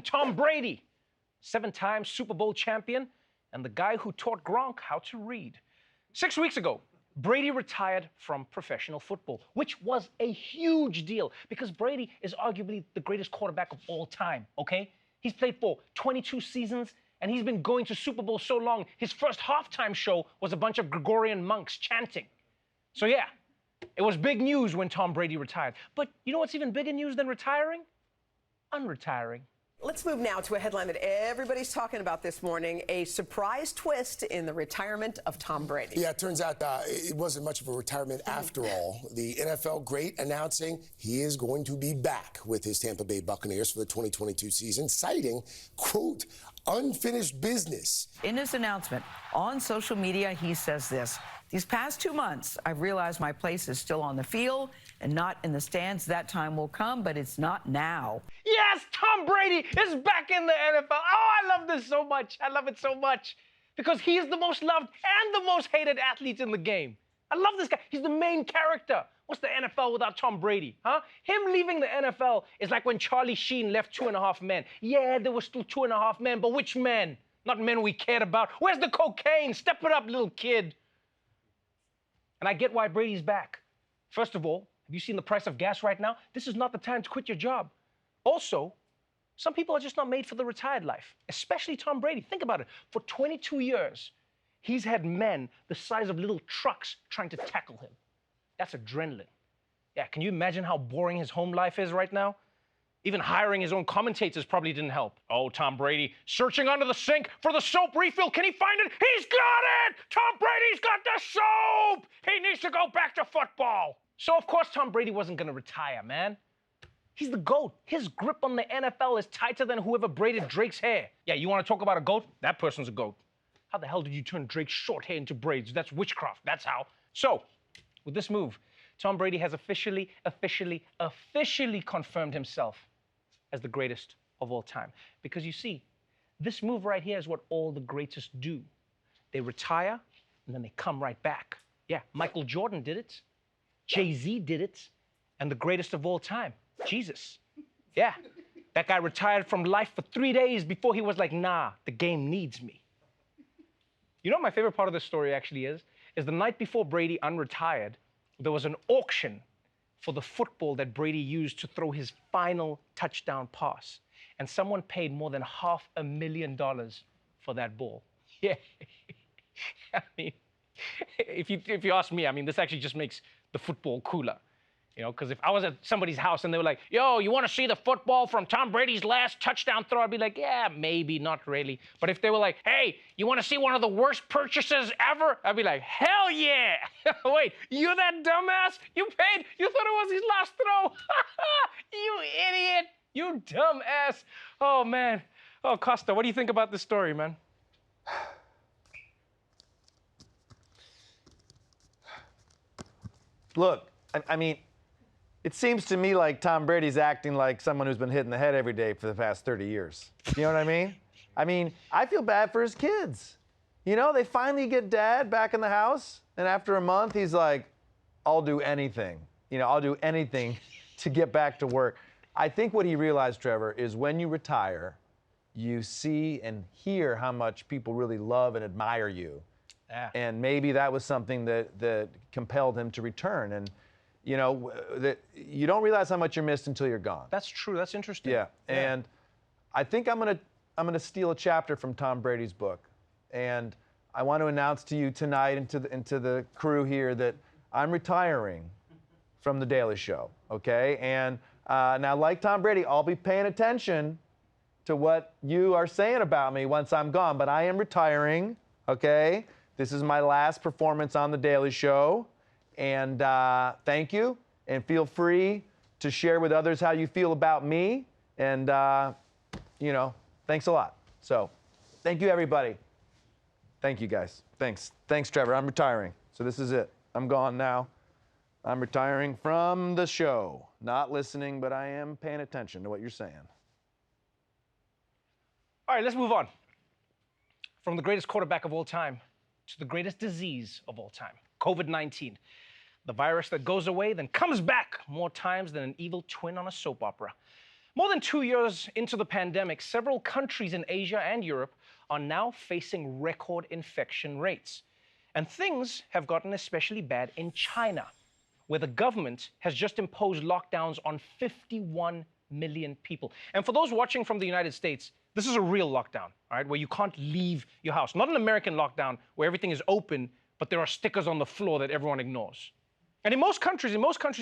Tom Brady, 7-time Super Bowl champion, and the guy who taught Gronk how to read. 6 weeks ago, Brady retired from professional football, which was a huge deal because Brady is arguably the greatest quarterback of all time, okay? He's played for 22 seasons, and he's been going to Super Bowl so long, his first halftime show was a bunch of Gregorian monks chanting. So yeah, it was big news when Tom Brady retired. But you know what's even bigger news than retiring? Unretiring. Let's move now to a headline that everybody's talking about this morning, a surprise twist in the retirement of Tom Brady. Yeah, it turns out it wasn't much of a retirement after all. The NFL great announcing he is going to be back with his Tampa Bay Buccaneers for the 2022 season, citing, quote, unfinished business. In his announcement on social media, he says this: "These past 2 months, I've realized my place is still on the field and not in the stands. That time will come, but it's not now." Yes, Tom Brady is back in the NFL. Oh, I love this so much. I love it so much because he is the most loved and the most hated athlete in the game. I love this guy. He's the main character. What's the NFL without Tom Brady, huh? Him leaving the NFL is like when Charlie Sheen left 2.5 Men. Yeah, there were still 2.5 Men, but which men? Not men we cared about. Where's the cocaine? Step it up, little kid. And I get why Brady's back. First of all, have you seen the price of gas right now? This is not the time to quit your job. Also, some people are just not made for the retired life, especially Tom Brady. Think about it. For 22 years, he's had men the size of little trucks trying to tackle him. That's adrenaline. Yeah, can you imagine how boring his home life is right now? Even hiring his own commentators probably didn't help. Oh, Tom Brady, searching under the sink for the soap refill. Can he find it? He's got it! Tom Brady's got the soap! He needs to go back to football. So, of course, Tom Brady wasn't going to retire, man. He's the GOAT. His grip on the NFL is tighter than whoever braided Drake's hair. Yeah, you want to talk about a GOAT? That person's a GOAT. How the hell did you turn Drake's short hair into braids? That's witchcraft. That's how. So, with this move, Tom Brady has officially confirmed himself as the greatest of all time. Because you see, this move right here is what all the greatest do. They retire, and then they come right back. Yeah, Michael Jordan did it. Jay-Z did it. And the greatest of all time, Jesus. Yeah, that guy retired from life for 3 days before he was like, nah, the game needs me. You know what my favorite part of this story actually is the night before Brady unretired, there was an auction for the football that Brady used to throw his final touchdown pass. And someone paid more than $500,000 for that ball. Yeah. I mean, if you ask me, I mean, this actually just makes the football cooler. You know, because if I was at somebody's house and they were like, yo, you want to see the football from Tom Brady's last touchdown throw? I'd be like, yeah, maybe, not really. But if they were like, hey, you want to see one of the worst purchases ever? I'd be like, hell yeah. Wait, you that dumbass? You paid? You thought it was his last throw? You idiot. You dumbass. Oh, man. Oh, Costa, what do you think about this story, man? Look, I mean, it seems to me like Tom Brady's acting like someone who's been hit in the head every day for the past 30 years. You know what I mean? I mean, I feel bad for his kids. You know, they finally get dad back in the house, and after a month, he's like, I'll do anything. You know, I'll do anything to get back to work. I think what he realized, Trevor, is when you retire, you see and hear how much people really love and admire you. Yeah. And maybe that was something that compelled him to return. And you know, that you don't realize how much you're missed until you're gone. That's true. That's interesting. Yeah. And I think I'm gonna steal a chapter from Tom Brady's book, and I want to announce to you tonight and to the crew here that I'm retiring from the Daily Show. Okay. And now, like Tom Brady, I'll be paying attention to what you are saying about me once I'm gone. But I am retiring. Okay. This is my last performance on the Daily Show. And thank you, and feel free to share with others how you feel about me. And, you know, thanks a lot. So, thank you, everybody. Thank you, guys. Thanks. Thanks, Trevor. I'm retiring. So this is it. I'm gone now. I'm retiring from the show. Not listening, but I am paying attention to what you're saying. All right, let's move on. From the greatest quarterback of all time to the greatest disease of all time, COVID-19. The virus that goes away, then comes back more times than an evil twin on a soap opera. More than 2 years into the pandemic, several countries in Asia and Europe are now facing record infection rates. And things have gotten especially bad in China, where the government has just imposed lockdowns on 51 million people. And for those watching from the United States, this is a real lockdown, all right, where you can't leave your house. Not an American lockdown where everything is open, but there are stickers on the floor that everyone ignores. And in most countries,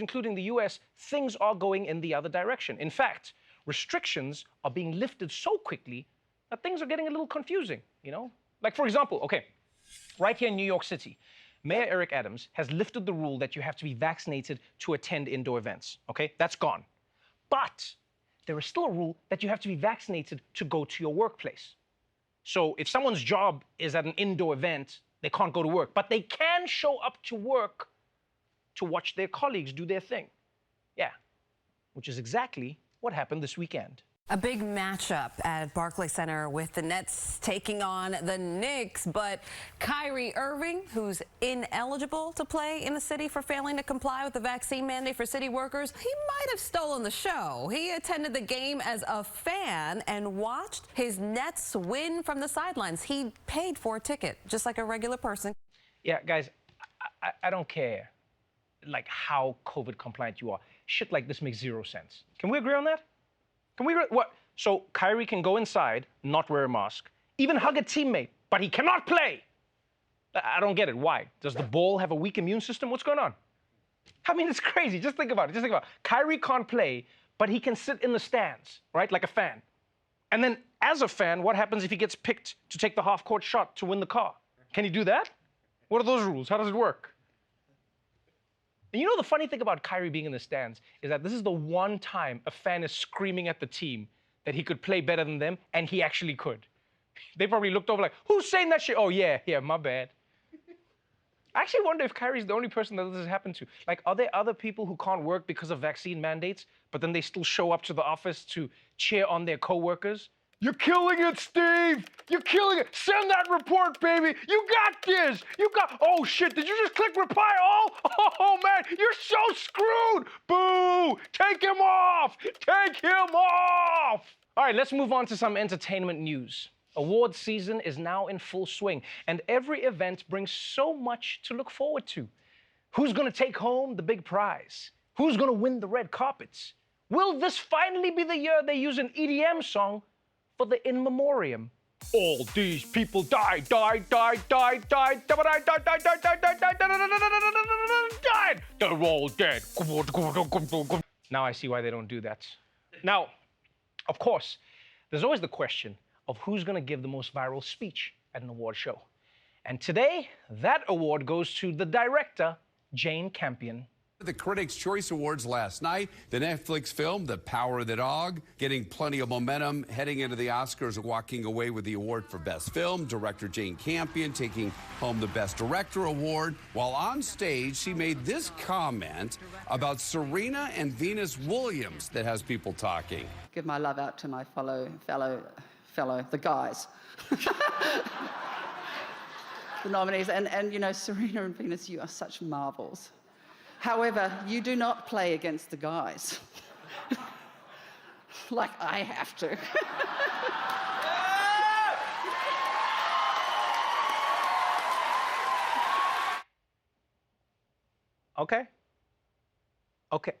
including the US, things are going in the other direction. In fact, restrictions are being lifted so quickly that things are getting a little confusing, you know? Like, for example, okay, right here in New York City, Mayor Eric Adams has lifted the rule that you have to be vaccinated to attend indoor events, okay? That's gone. But there is still a rule that you have to be vaccinated to go to your workplace. So if someone's job is at an indoor event, they can't go to work, but they can show up to work to watch their colleagues do their thing. Yeah, which is exactly what happened this weekend. A big matchup at Barclays Center with the Nets taking on the Knicks, but Kyrie Irving, who's ineligible to play in the city for failing to comply with the vaccine mandate for city workers, he might have stolen the show. He attended the game as a fan and watched his Nets win from the sidelines. He paid for a ticket, just like a regular person. Yeah, guys, I don't care, like, how COVID compliant you are. Shit like this makes zero sense. Can we agree on that? Can we agree? What? So Kyrie can go inside, not wear a mask, even hug a teammate, but he cannot play. I don't get it. Why? Does the ball have a weak immune system? What's going on? I mean, it's crazy. Just think about it. Just think about it. Kyrie can't play, but he can sit in the stands, right? Like a fan. And then as a fan, what happens if he gets picked to take the half-court shot to win the car? Can he do that? What are those rules? How does it work? And you know the funny thing about Kyrie being in the stands is that this is the one time a fan is screaming at the team that he could play better than them, and he actually could. They probably looked over like, who's saying that shit? Oh, yeah, my bad. I actually wonder if Kyrie's the only person that this has happened to. Like, are there other people who can't work because of vaccine mandates, but then they still show up to the office to cheer on their coworkers? You're killing it, Steve! You're killing it! Send that report, baby! You got this! Oh shit, did you just click reply all? Oh man, you're so screwed! Boo! Take him off! Take him off! All right, let's move on to some entertainment news. Awards season is now in full swing, and every event brings so much to look forward to. Who's gonna take home the big prize? Who's gonna win the red carpets? Will this finally be the year they use an EDM song for the in memoriam? All these people died. They're all dead. Now I see why they don't do that. Now, of course, there's always the question of who's going to give the most viral speech at an award show. And today, that award goes to the director, Jane Campion. The Critics' Choice Awards last night. The Netflix film, The Power of the Dog, getting plenty of momentum, heading into the Oscars, walking away with the award for Best Film. Director Jane Campion taking home the Best Director award. While on stage, she made this comment about Serena and Venus Williams that has people talking. Give my love out to my fellow, the guys. The nominees. And, you know, Serena and Venus, you are such marvels. However, you do not play against the guys. Like I have to. Okay,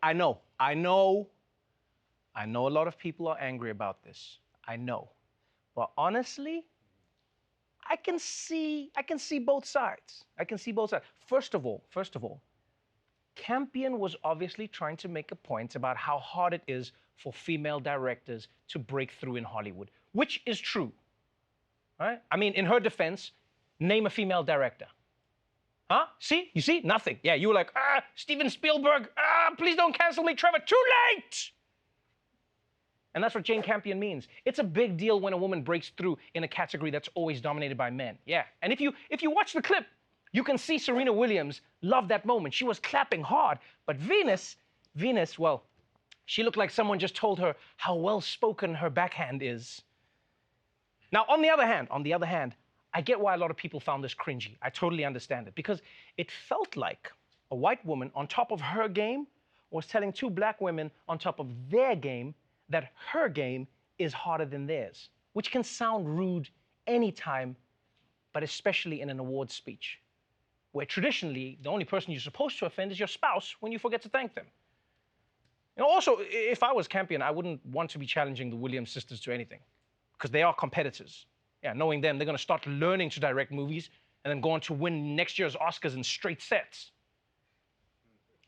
I know a lot of people are angry about this. I know. But honestly, I can see both sides. First of all, Campion was obviously trying to make a point about how hard it is for female directors to break through in Hollywood, which is true, right? I mean, in her defense, name a female director. Huh? See? You see? Nothing. Yeah, you were like, Steven Spielberg, please don't cancel me, Trevor, too late! And that's what Jane Campion means. It's a big deal when a woman breaks through in a category that's always dominated by men. Yeah, and if you watch the clip, you can see Serena Williams love that moment. She was clapping hard. But Venus, well, she looked like someone just told her how well-spoken her backhand is. Now, on the other hand, I get why a lot of people found this cringy. I totally understand it, because it felt like a white woman on top of her game was telling two black women on top of their game that her game is harder than theirs, which can sound rude anytime, but especially in an awards speech, where traditionally the only person you're supposed to offend is your spouse when you forget to thank them. Also, if I was Campion, I wouldn't want to be challenging the Williams sisters to anything, because they are competitors. Yeah, knowing them, they're going to start learning to direct movies and then go on to win next year's Oscars in straight sets.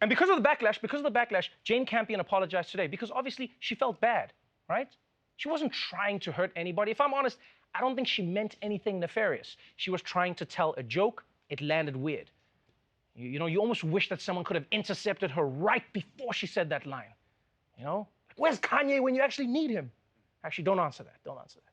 And because of the backlash, Jane Campion apologized today because obviously she felt bad, right? She wasn't trying to hurt anybody. If I'm honest, I don't think she meant anything nefarious. She was trying to tell a joke. It landed weird. You know, you almost wish that someone could have intercepted her right before she said that line. You know? Where's Kanye when you actually need him? Actually, don't answer that. Don't answer that.